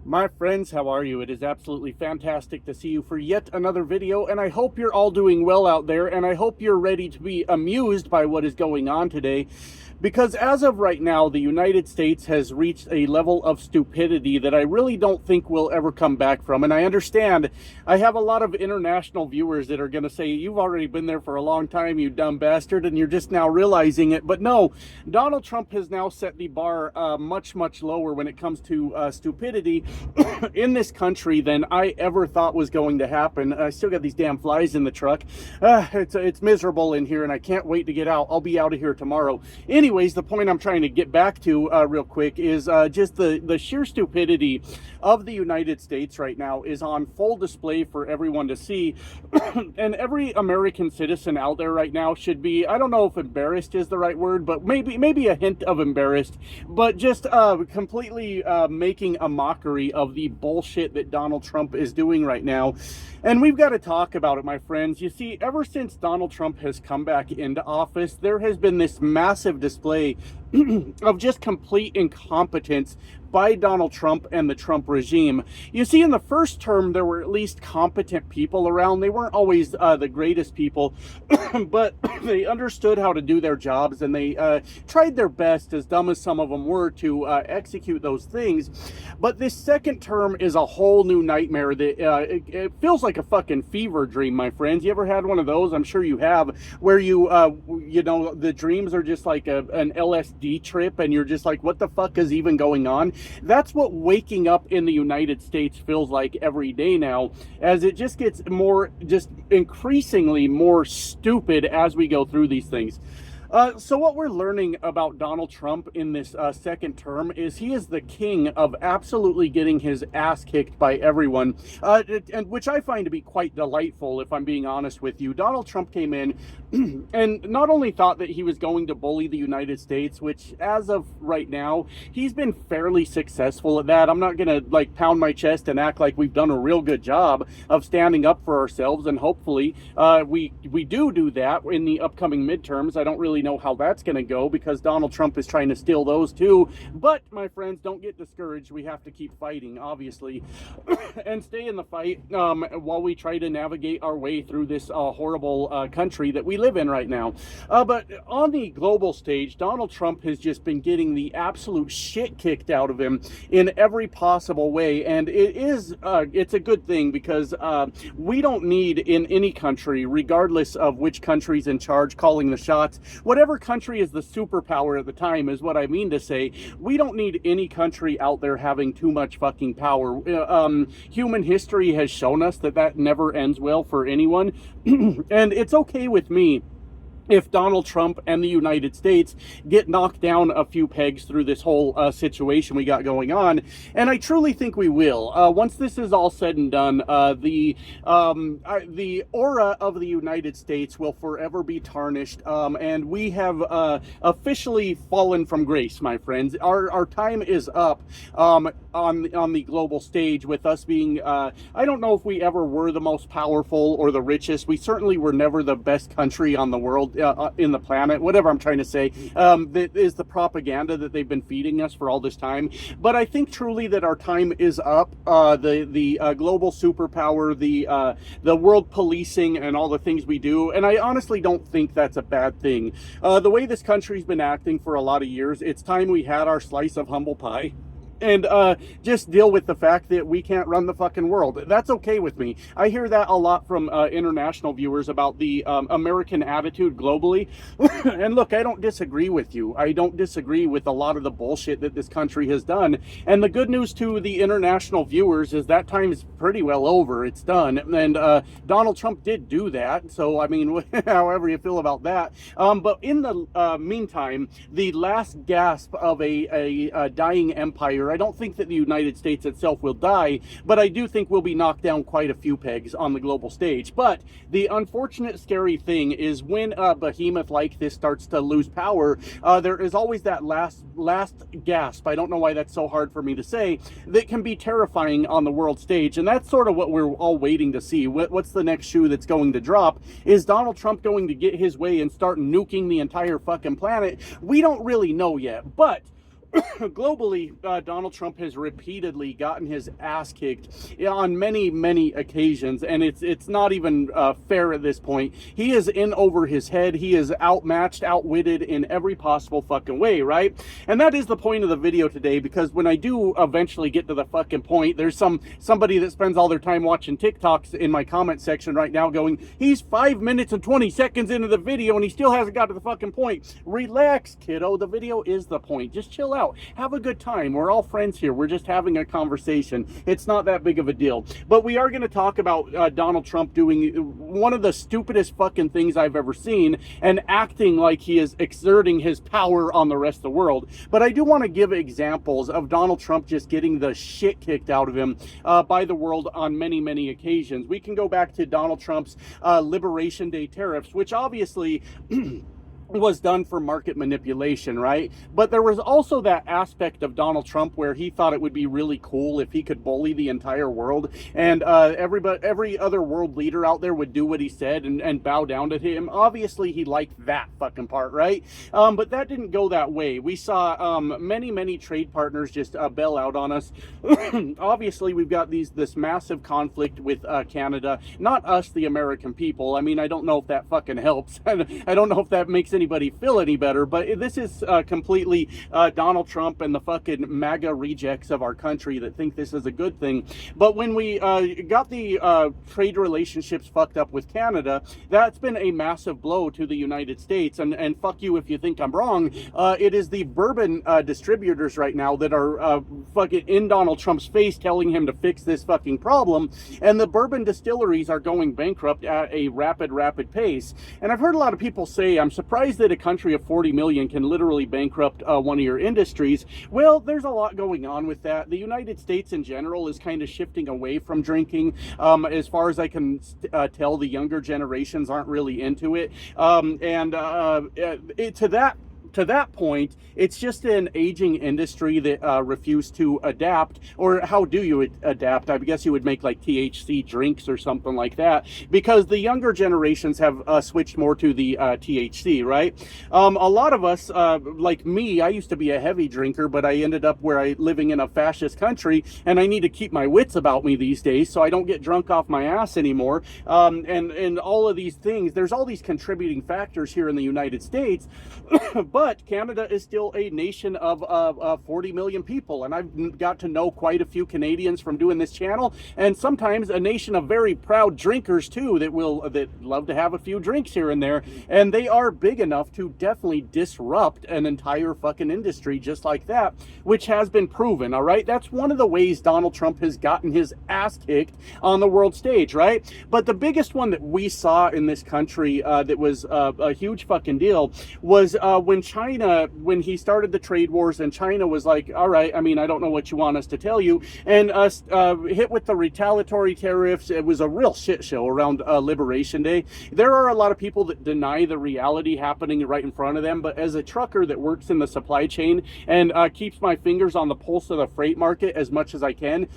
My friends, how are you? It is absolutely fantastic to see you for yet another video, and I hope you're all doing well out there, and I hope you're ready to be amused by what is going on today. Because as of right now, the United States has reached a level of stupidity that I really don't think we'll ever come back from. And I understand I have a lot of international viewers that are going to say, you've already been there for a long time, you dumb bastard, and you're just now realizing it. But no, Donald Trump has now set the bar much, much lower when it comes to stupidity in this country than I ever thought was going to happen. I still got these damn flies in the truck. It's miserable in here, and I can't wait to get out. I'll be out of here tomorrow. Anyways, the point I'm trying to get back to real quick is just the sheer stupidity of the United States right now is on full display for everyone to see. And every American citizen out there right now should be, I don't know if embarrassed is the right word, but maybe a hint of embarrassed, but just completely making a mockery of the bullshit that Donald Trump is doing right now. And we've got to talk about it, my friends. You see, ever since Donald Trump has come back into office, there has been this massive display of just complete incompetence by Donald Trump and the Trump regime. You see, in the first term, there were at least competent people around. They weren't always the greatest people, but they understood how to do their jobs, and they tried their best, as dumb as some of them were, to execute those things. But this second term is a whole new nightmare. That it feels like a fucking fever dream, my friends. You ever had one of those? I'm sure you have, where you know, the dreams are just like an LSD trip, and you're just like, what the fuck is even going on? That's what waking up in the United States feels like every day now, as it just gets more, just increasingly more stupid as we go through these things. So what we're learning about Donald Trump in this second term is he is the king of absolutely getting his ass kicked by everyone, and which I find to be quite delightful, if I'm being honest with you. Donald Trump came in and not only thought that he was going to bully the United States, which as of right now, he's been fairly successful at that. I'm not going to like pound my chest and act like we've done a real good job of standing up for ourselves, and hopefully we do that in the upcoming midterms. I don't really know how that's going to go, because Donald Trump is trying to steal those too. But my friends, don't get discouraged. We have to keep fighting, obviously, and stay in the fight while we try to navigate our way through this horrible country that we live in right now. But on the global stage, Donald Trump has just been getting the absolute shit kicked out of him in every possible way, and it's a good thing, because we don't need in any country, regardless of which country's in charge, calling the shots. Whatever country is the superpower at the time is what I mean to say. We don't need any country out there having too much fucking power. Human history has shown us that that never ends well for anyone. And it's okay with me if Donald Trump and the United States get knocked down a few pegs through this whole situation we got going on. And I truly think we will. Once this is all said and done, the aura of the United States will forever be tarnished, and we have officially fallen from grace, my friends. Our time is up on the global stage, with us being, I don't know if we ever were the most powerful or the richest. We certainly were never the best country on the world, in the planet, whatever I'm trying to say. That is the propaganda that they've been feeding us for all this time. But I think truly that our time is up. The global superpower, the world policing, and all the things we do, and I honestly don't think that's a bad thing. The way this country's been acting for a lot of years, it's time we had our slice of humble pie. And just deal with the fact that we can't run the fucking world. That's okay with me. I hear that a lot from international viewers about the American attitude globally. And look, I don't disagree with you. I don't disagree with a lot of the bullshit that this country has done. And the good news to the international viewers is that time is pretty well over. It's done. And Donald Trump did do that. So, I mean, however you feel about that. But in the meantime, the last gasp of a dying empire, I don't think that the United States itself will die, but I do think we'll be knocked down quite a few pegs on the global stage. But the unfortunate, scary thing is when a behemoth like this starts to lose power, there is always that last gasp. I don't know why that's so hard for me to say. That can be terrifying on the world stage, and that's sort of what we're all waiting to see. What's the next shoe that's going to drop? Is Donald Trump going to get his way and start nuking the entire fucking planet? We don't really know yet, but Globally, Donald Trump has repeatedly gotten his ass kicked on many, many occasions, and it's not even fair at this point. He is in over his head. He is outmatched, outwitted in every possible fucking way, right? And that is the point of the video today, because when I do eventually get to the fucking point, there's somebody that spends all their time watching TikToks in my comment section right now going, he's 5 minutes and 20 seconds into the video and he still hasn't got to the fucking point. Relax, kiddo. The video is the point. Just chill out. Have a good time. We're all friends here. We're just having a conversation. It's not that big of a deal. But we are going to talk about Donald Trump doing one of the stupidest fucking things I've ever seen and acting like he is exerting his power on the rest of the world. But I do want to give examples of Donald Trump just getting the shit kicked out of him by the world on many, many occasions. We can go back to Donald Trump's Liberation Day tariffs, which obviously was done for market manipulation, right? But there was also that aspect of Donald Trump where he thought it would be really cool if he could bully the entire world, and every other world leader out there would do what he said and bow down to him. Obviously, he liked that fucking part, right? But that didn't go that way. We saw many trade partners just bail out on us. Obviously, we've got this massive conflict with Canada, not us, the American people. I mean, I don't know if that fucking helps. I don't know if that makes anybody feel any better, but this is completely Donald Trump and the fucking MAGA rejects of our country that think this is a good thing. But when we got the trade relationships fucked up with Canada, that's been a massive blow to the United States. And fuck you if you think I'm wrong. It is the bourbon distributors right now that are fucking in Donald Trump's face telling him to fix this fucking problem. And the bourbon distilleries are going bankrupt at a rapid pace. And I've heard a lot of people say, I'm surprised that a country of 40 million can literally bankrupt one of your industries. Well, there's a lot going on with that. The United States in general is kind of shifting away from drinking. As far as I can tell, the younger generations aren't really into it. To that point, it's just an aging industry that refused to adapt. Or how do you adapt? I guess you would make like THC drinks or something like that, because the younger generations have switched more to the THC, right? A lot of us, like me, I used to be a heavy drinker, but I ended up living in a fascist country, and I need to keep my wits about me these days so I don't get drunk off my ass anymore. And all of these things, there's all these contributing factors here in the United States. But Canada is still a nation of 40 million people, and I've got to know quite a few Canadians from doing this channel, and sometimes a nation of very proud drinkers too that love to have a few drinks here and there, and they are big enough to definitely disrupt an entire fucking industry just like that, which has been proven. All right, that's one of the ways Donald Trump has gotten his ass kicked on the world stage, right? But the biggest one that we saw in this country that was a huge fucking deal was when he started the trade wars, and China was like, all right, I mean, I don't know what you want us to tell you, and hit with the retaliatory tariffs. It was a real shit show around Liberation Day. There are a lot of people that deny the reality happening right in front of them, but as a trucker that works in the supply chain and keeps my fingers on the pulse of the freight market as much as I can,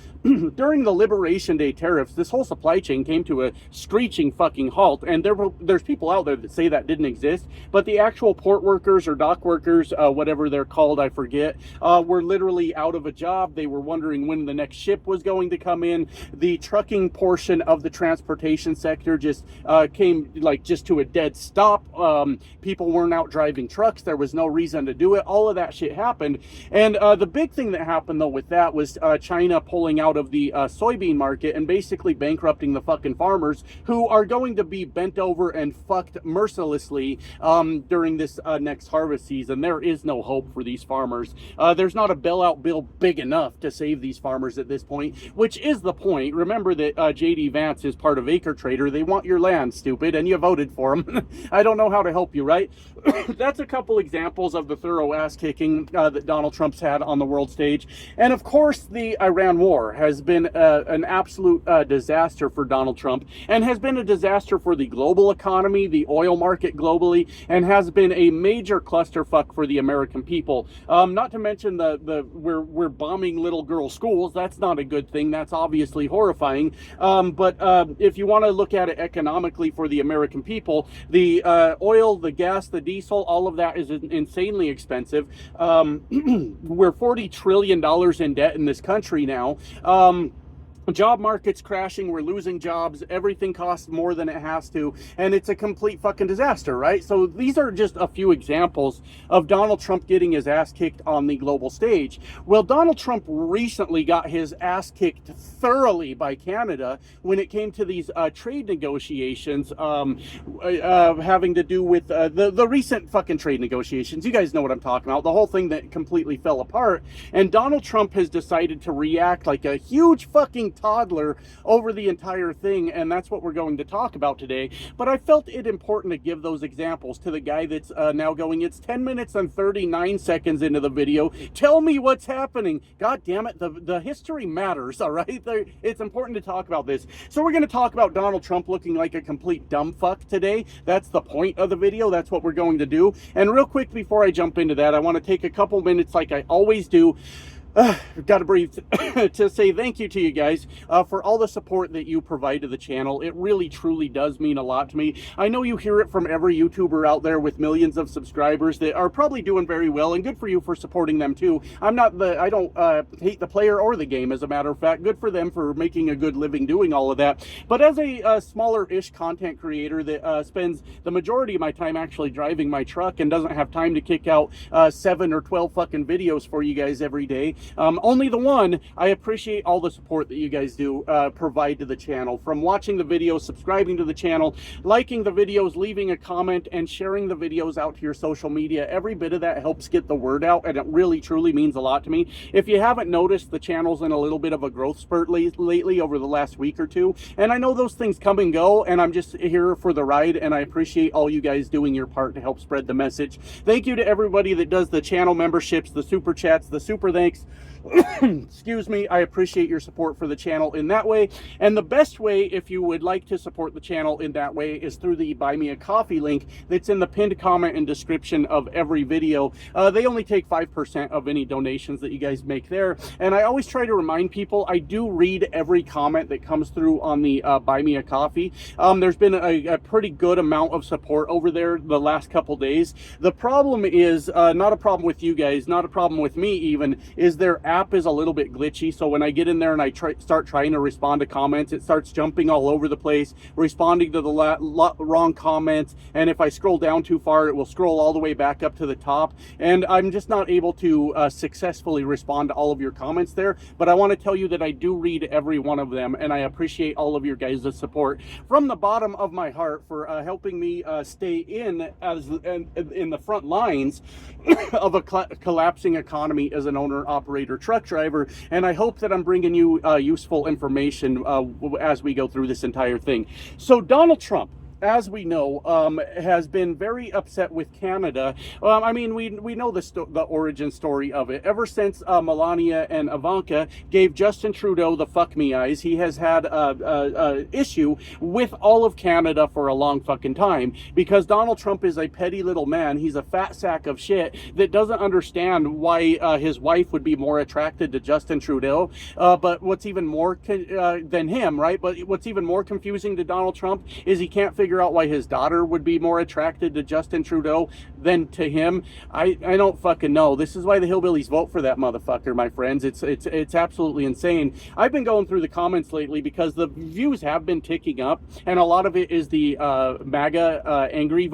during the Liberation Day tariffs, this whole supply chain came to a screeching fucking halt, and there's people out there that say that didn't exist, but the actual port workers or dock workers, whatever they're called, I forget, were literally out of a job. They were wondering when the next ship was going to come in. The trucking portion of the transportation sector just came just to a dead stop. People weren't out driving trucks. There was no reason to do it. All of that shit happened. And the big thing that happened though with that was China pulling out of the soybean market and basically bankrupting the fucking farmers, who are going to be bent over and fucked mercilessly during this next harvest season. There is no hope for these farmers. There's not a bailout bill big enough to save these farmers at this point, which is the point. Remember that J.D. Vance is part of Acre Trader. They want your land, stupid, and you voted for him. I don't know how to help you, right? That's a couple examples of the thorough ass kicking that Donald Trump's had on the world stage. And of course, the Iran war has been an absolute disaster for Donald Trump, and has been a disaster for the global economy, the oil market globally, and has been a major cluster clusterfuck for the American people. Not to mention we're bombing little girl schools. That's not a good thing. That's obviously horrifying. But if you want to look at it economically for the American people, the oil, the gas, the diesel, all of that is insanely expensive. We're $40 trillion in debt in this country now. Job market's crashing, we're losing jobs, everything costs more than it has to, and it's a complete fucking disaster, right? So these are just a few examples of Donald Trump getting his ass kicked on the global stage. Well, Donald Trump recently got his ass kicked thoroughly by Canada when it came to these trade negotiations having to do with the recent fucking trade negotiations. You guys know what I'm talking about, the whole thing that completely fell apart, and Donald Trump has decided to react like a huge fucking toddler over the entire thing, and that's what we're going to talk about today. But I felt it important to give those examples to the guy that's now going, it's 10 minutes and 39 seconds into the video. Tell me what's happening. God damn it, the history matters, all right? It's important to talk about this. So we're going to talk about Donald Trump looking like a complete dumb fuck today. That's the point of the video. That's what we're going to do. And real quick, before I jump into that, I want to take a couple minutes like I always do. Got to breathe to say thank you to you guys for all the support that you provide to the channel. It really truly does mean a lot to me. I know you hear it from every YouTuber out there with millions of subscribers that are probably doing very well, and good for you for supporting them too. I don't hate the player or the game, as a matter of fact. Good for them for making a good living doing all of that. But as a smaller-ish content creator that spends the majority of my time actually driving my truck and doesn't have time to kick out 7 or 12 fucking videos for you guys every day, only the one, I appreciate all the support that you guys do provide to the channel. From watching the videos, subscribing to the channel, liking the videos, leaving a comment, and sharing the videos out to your social media. Every bit of that helps get the word out, and it really truly means a lot to me. If you haven't noticed, the channel's in a little bit of a growth spurt lately over the last week or two, and I know those things come and go, and I'm just here for the ride, and I appreciate all you guys doing your part to help spread the message. Thank you to everybody that does the channel memberships, the super chats, the super thanks. Excuse me, I appreciate your support for the channel in that way. And the best way, if you would like to support the channel in that way, is through the Buy Me a Coffee link that's in the pinned comment and description of every video. They only take 5% of any donations that you guys make there. And I always try to remind people, I do read every comment that comes through on the Buy Me a Coffee. There's been a pretty good amount of support over there the last couple days. The problem is, not a problem with you guys, not a problem with me even, is their app is a little bit glitchy. So when I get in there and I start trying to respond to comments, it starts jumping all over the place, responding to the wrong comments, and if I scroll down too far, it will scroll all the way back up to the top, and I'm just not able to successfully respond to all of your comments there. But I want to tell you that I do read every one of them, and I appreciate all of your guys' support from the bottom of my heart for helping me stay in the front lines of a collapsing economy as an owner-operator truck driver. And I hope that I'm bringing you useful information as we go through this entire thing. So Donald Trump, as we know, has been very upset with Canada. I mean, we know the origin story of it. Ever since Melania and Ivanka gave Justin Trudeau the fuck me eyes, he has had a issue with all of Canada for a long fucking time, because Donald Trump is a petty little man. He's a fat sack of shit that doesn't understand why his wife would be more attracted to Justin Trudeau. But what's even more than him, right? But what's even more confusing to Donald Trump is he can't figure out why his daughter would be more attracted to Justin Trudeau than to him. I don't fucking know. This is why the hillbillies vote for that motherfucker, my friends. It's absolutely insane. I've been going through the comments lately because the views have been ticking up, and a lot of it is the MAGA angry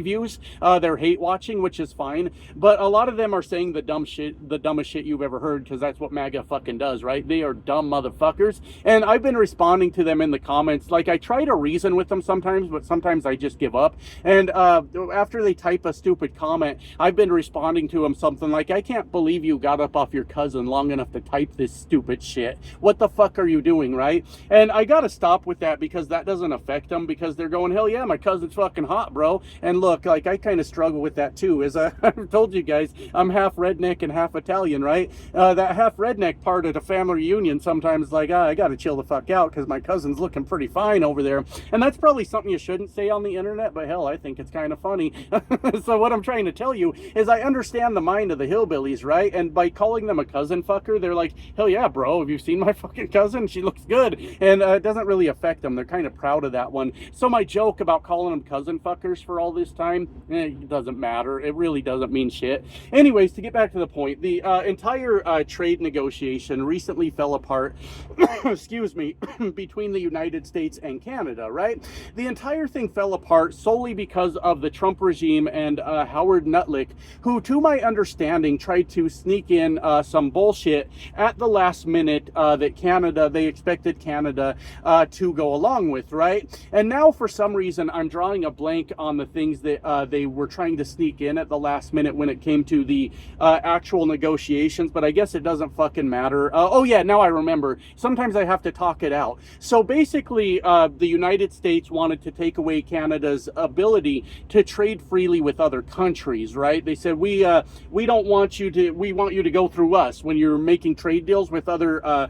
views. They're hate watching, which is fine, but a lot of them are saying the dumbest shit you've ever heard, because that's what MAGA fucking does, right? They are dumb motherfuckers, and I've been responding to them in the comments. Like, I try to reason with them sometimes, but sometimes I just give up. And after they type a stupid comment, I've been responding to them something like, I can't believe you got up off your cousin long enough to type this stupid shit. What the fuck are you doing, right? And I gotta stop with that, because that doesn't affect them, because they're going, hell yeah, my cousin's fucking hot, bro. And look, like, I kind of struggle with that too. As I've told you guys, I'm half redneck and half Italian, right? That half redneck part at a family reunion sometimes, like, I gotta chill the fuck out, because my cousin's looking pretty fine over over there. And that's probably something you shouldn't say on the internet, but hell, I think it's kind of funny. So what I'm trying to tell you is I understand the mind of the hillbillies, right? And by calling them a cousin fucker, they're like, hell yeah, bro, have you seen my fucking cousin? She looks good. And it doesn't really affect them. They're kind of proud of that one. So my joke about calling them cousin fuckers for all this time, it doesn't matter. It really doesn't mean shit. Anyways, to get back to the point, the entire trade negotiation recently fell apart, excuse me, between the United States and Canada, right? The entire thing fell apart solely because of the Trump regime and Howard Nutlick, who, to my understanding, tried to sneak in some bullshit at the last minute that they expected Canada to go along with, right? And now, for some reason, I'm drawing a blank on the things that they were trying to sneak in at the last minute when it came to the actual negotiations, but I guess it doesn't fucking matter. Oh yeah, now I remember. Sometimes I have to talk it out. So basically, the United States wanted to take away Canada's ability to trade freely with other countries, right? They said, we don't want you to, we want you to go through us when you're making trade deals with other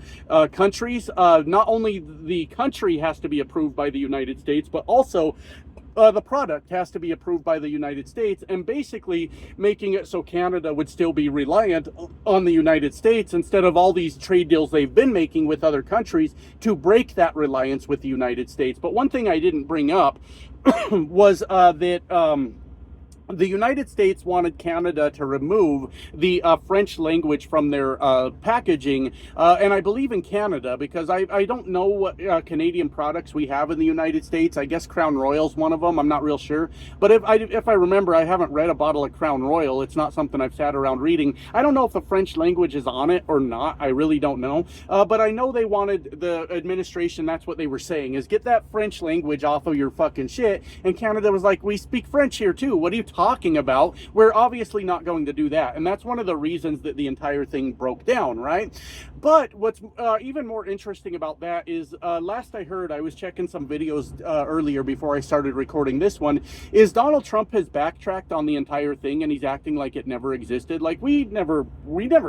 countries. Not only the country has to be approved by the United States, but also the product has to be approved by the United States, and basically making it so Canada would still be reliant on the United States instead of all these trade deals they've been making with other countries to break that reliance with the United States. But one thing I didn't bring up was that the United States wanted Canada to remove the French language from their packaging, and I believe in Canada, because I don't know what Canadian products we have in the United States. I guess Crown Royal's one of them. I'm not real sure. But if I remember, I haven't read a bottle of Crown Royal. It's not something I've sat around reading. I don't know if the French language is on it or not. I really don't know. But I know they wanted, the administration, that's what they were saying, is get that French language off of your fucking shit. And Canada was like, we speak French here too. What are you talking about? We're obviously not going to do that. And that's one of the reasons that the entire thing broke down, right? But what's even more interesting about that is, last I heard, I was checking some videos earlier before I started recording this one, is Donald Trump has backtracked on the entire thing, and he's acting like it never existed. Like, we never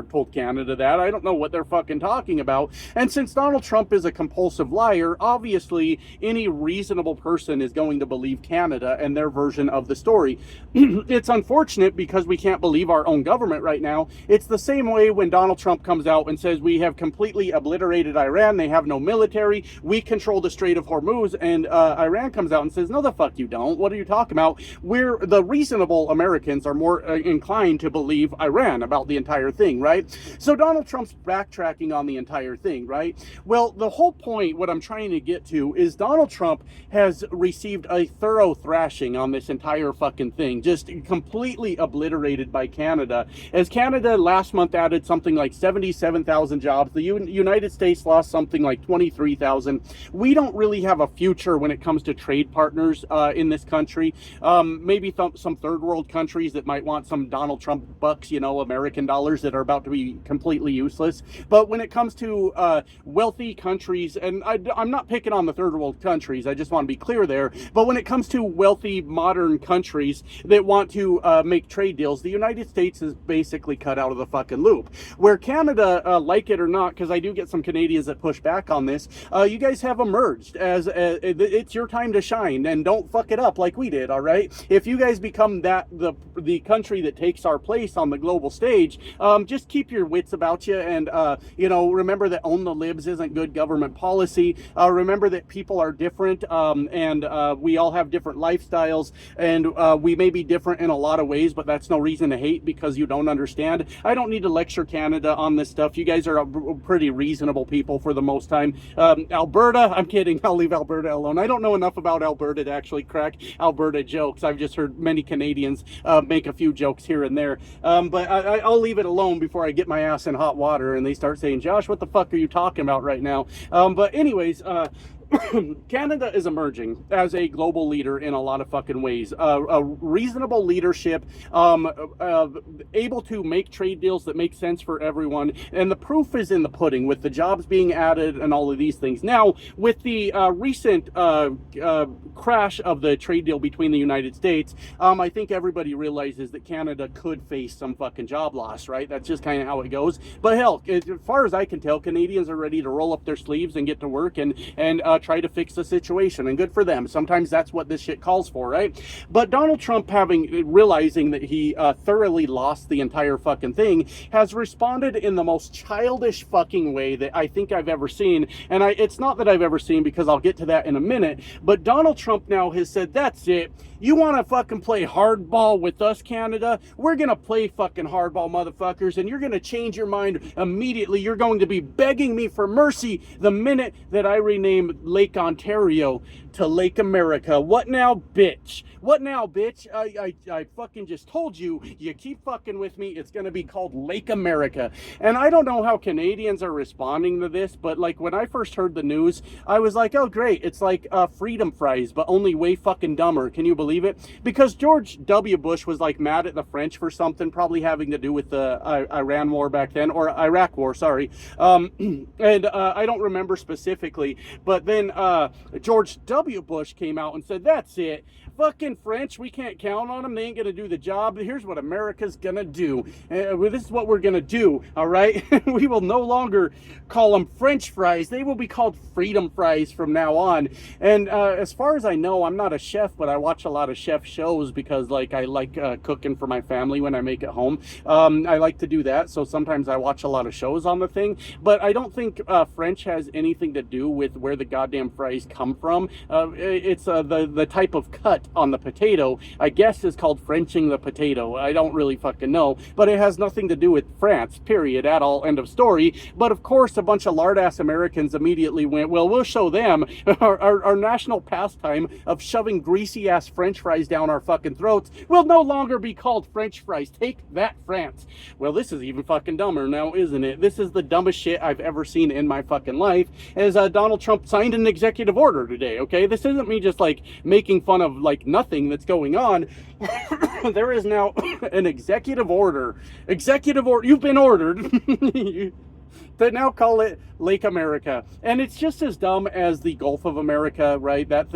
told Canada that. I don't know what they're fucking talking about. And since Donald Trump is a compulsive liar, obviously any reasonable person is going to believe Canada and their version of the story. It's unfortunate because we can't believe our own government right now. It's the same way when Donald Trump comes out and says we have completely obliterated Iran, they have no military, we control the Strait of Hormuz, and Iran comes out and says, no the fuck you don't, what are you talking about? The reasonable Americans are more inclined to believe Iran about the entire thing, right? So Donald Trump's backtracking on the entire thing, right? Well, the whole point, what I'm trying to get to, is Donald Trump has received a thorough thrashing on this entire fucking thing, just completely obliterated by Canada. As Canada last month added something like 77,000 jobs, the United States lost something like 23,000. We don't really have a future when it comes to trade partners in this country. Maybe some third world countries that might want some Donald Trump bucks, you know, American dollars that are about to be completely useless. But when it comes to wealthy countries, and I'm not picking on the third world countries, I just want to be clear there, but when it comes to wealthy modern countries that want to make trade deals, the United States is basically cut out of the fucking loop. Where Canada, like it or not, because I do get some Canadians that push back on this, you guys have emerged as it's your time to shine, and don't fuck it up like we did, all right? If you guys become the country that takes our place on the global stage, just keep your wits about you, and you know, remember that own the libs isn't good government policy. Remember that people are different, and we all have different lifestyles, and we may be different in a lot of ways, but that's no reason to hate because you don't understand. I don't need to lecture Canada on this stuff. You guys are pretty reasonable people for the most time. Alberta, I'm kidding. I'll leave Alberta alone. I don't know enough about Alberta to actually crack Alberta jokes. I've just heard many Canadians make a few jokes here and there. But I'll leave it alone before I get my ass in hot water and they start saying, Josh, what the fuck are you talking about right now? But anyways, Canada is emerging as a global leader in a lot of fucking ways. A reasonable leadership, able to make trade deals that make sense for everyone, and the proof is in the pudding with the jobs being added and all of these things. Now, with the recent crash of the trade deal between the United States, I think everybody realizes that Canada could face some fucking job loss, right? That's just kind of how it goes. But hell, as far as I can tell, Canadians are ready to roll up their sleeves and get to work and try to fix the situation, and good for them. Sometimes that's what this shit calls for, right? But Donald Trump, realizing that he thoroughly lost the entire fucking thing, has responded in the most childish fucking way that I think I've ever seen. And it's not that I've ever seen, because I'll get to that in a minute, but Donald Trump now has said, that's it. You want to fucking play hardball with us, Canada? We're going to play fucking hardball, motherfuckers, and you're going to change your mind immediately. You're going to be begging me for mercy the minute that I rename Lake Ontario to Lake America. What now, bitch? What now, bitch? I fucking just told you, you keep fucking with me, it's going to be called Lake America. And I don't know how Canadians are responding to this, but like when I first heard the news, I was like, oh great, it's like freedom fries, but only way fucking dumber. Can you believe it? Because George W. Bush was like mad at the French for something, probably having to do with the Iran war back then, or Iraq war, sorry. And I don't remember specifically, but then George W. Bush came out and said, that's it. Fucking French, we can't count on them. They ain't going to do the job. Here's what America's going to do. This is what we're going to do, all right? We will no longer call them French fries. They will be called freedom fries from now on. And as far as I know, I'm not a chef, but I watch a lot of chef shows because like I like cooking for my family when I make it home. I like to do that, so sometimes I watch a lot of shows on the thing. But I don't think French has anything to do with where the goddamn fries come from. It's the type of cut on the potato, I guess, is called Frenching the potato. I don't really fucking know, but it has nothing to do with France, period, at all, end of story. But of course, a bunch of lard-ass Americans immediately went, well, we'll show them our national pastime of shoving greasy-ass French fries down our fucking throats will no longer be called French fries. Take that, France. Well, this is even fucking dumber now, isn't it? This is the dumbest shit I've ever seen in my fucking life, as Donald Trump signed an executive order today, okay? This isn't me just like making fun of like nothing that's going on. There is now an executive order. You've been ordered to now call it Lake America. And it's just as dumb as the Gulf of America, right? That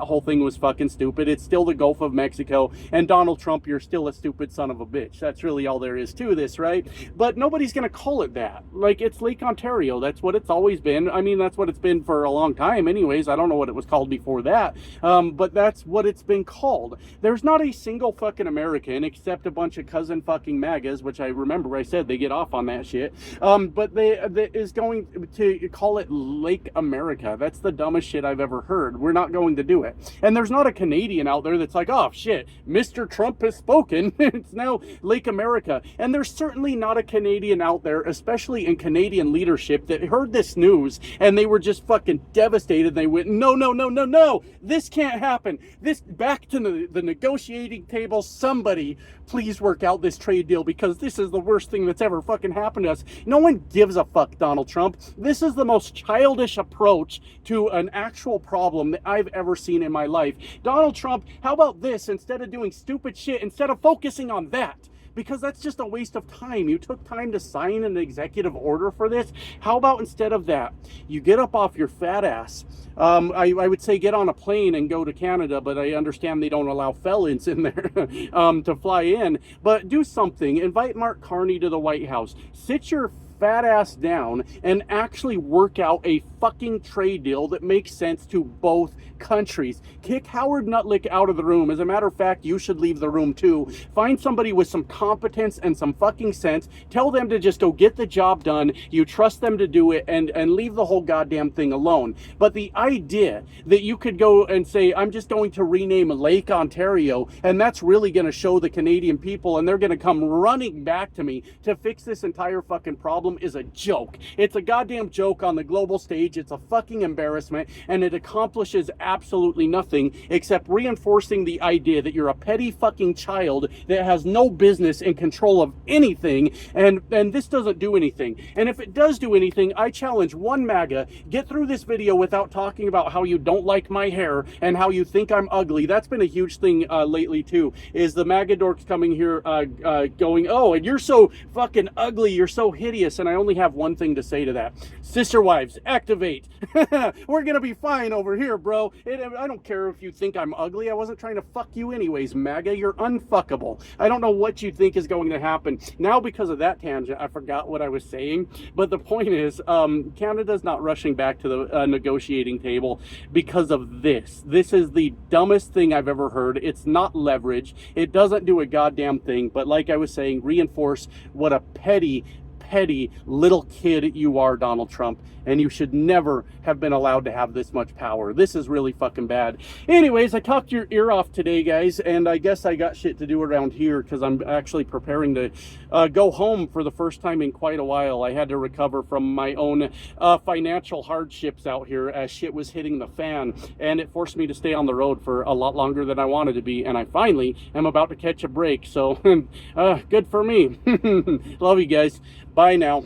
whole thing was fucking stupid. It's still the Gulf of Mexico. And Donald Trump, you're still a stupid son of a bitch. That's really all there is to this, right? But nobody's going to call it that. Like, it's Lake Ontario. That's what it's always been. I mean, that's what it's been for a long time anyways. I don't know what it was called before that. But that's what it's been called. There's not a single fucking American except a bunch of cousin fucking MAGAs, which I remember I said they get off on that shit. But they is going to call it Lake America. That's the dumbest shit I've ever heard. We're not going to do it. And there's not a Canadian out there that's like, oh shit, Mr. Trump has spoken. It's now Lake America. And there's certainly not a Canadian out there, especially in Canadian leadership, that heard this news and they were just fucking devastated. They went, no, no, no, no, no, this can't happen. This, back to the negotiating table. Somebody please work out this trade deal, because this is the worst thing that's ever fucking happened to us. No one gives a fuck, Donald Trump. This is the most childish approach to an actual problem that I've ever seen in my life. Donald Trump, how about this? Instead of doing stupid shit, instead of focusing on that, because that's just a waste of time. You took time to sign an executive order for this. How about instead of that, you get up off your fat ass? I would say get on a plane and go to Canada, but I understand they don't allow felons in there to fly in. But do something. Invite Mark Carney to the White House. Sit your fat ass down and actually work out a fucking trade deal that makes sense to both countries. Kick Howard Nutlick out of the room. As a matter of fact, you should leave the room too. Find somebody with some competence and some fucking sense. Tell them to just go get the job done. You trust them to do it, and leave the whole goddamn thing alone. But the idea that you could go and say, I'm just going to rename Lake Ontario, and that's really going to show the Canadian people, and they're going to come running back to me to fix this entire fucking problem, is a joke. It's a goddamn joke on the global stage. It's a fucking embarrassment, and it accomplishes absolutely nothing except reinforcing the idea that you're a petty fucking child that has no business in control of anything, and this doesn't do anything. And if it does do anything, I challenge one MAGA, get through this video without talking about how you don't like my hair and how you think I'm ugly. That's been a huge thing lately too, is the MAGA dorks coming here going, oh, and you're so fucking ugly, you're so hideous. and I only have one thing to say to that. Sister wives, activate. We're gonna be fine over here, bro. I don't care if you think I'm ugly. I wasn't trying to fuck you anyways, MAGA. You're unfuckable. I don't know what you think is going to happen. Now, because of that tangent, I forgot what I was saying. But the point is, Canada's not rushing back to the negotiating table because of this. This is the dumbest thing I've ever heard. It's not leverage. It doesn't do a goddamn thing. But like I was saying, reinforce what a petty little kid you are, Donald Trump, and you should never have been allowed to have this much power. This is really fucking bad. Anyways, I talked your ear off today, guys, and I guess I got shit to do around here because I'm actually preparing to go home for the first time in quite a while. I had to recover from my own financial hardships out here as shit was hitting the fan, and it forced me to stay on the road for a lot longer than I wanted to be, and I finally am about to catch a break, so good for me. Love you guys. Bye now.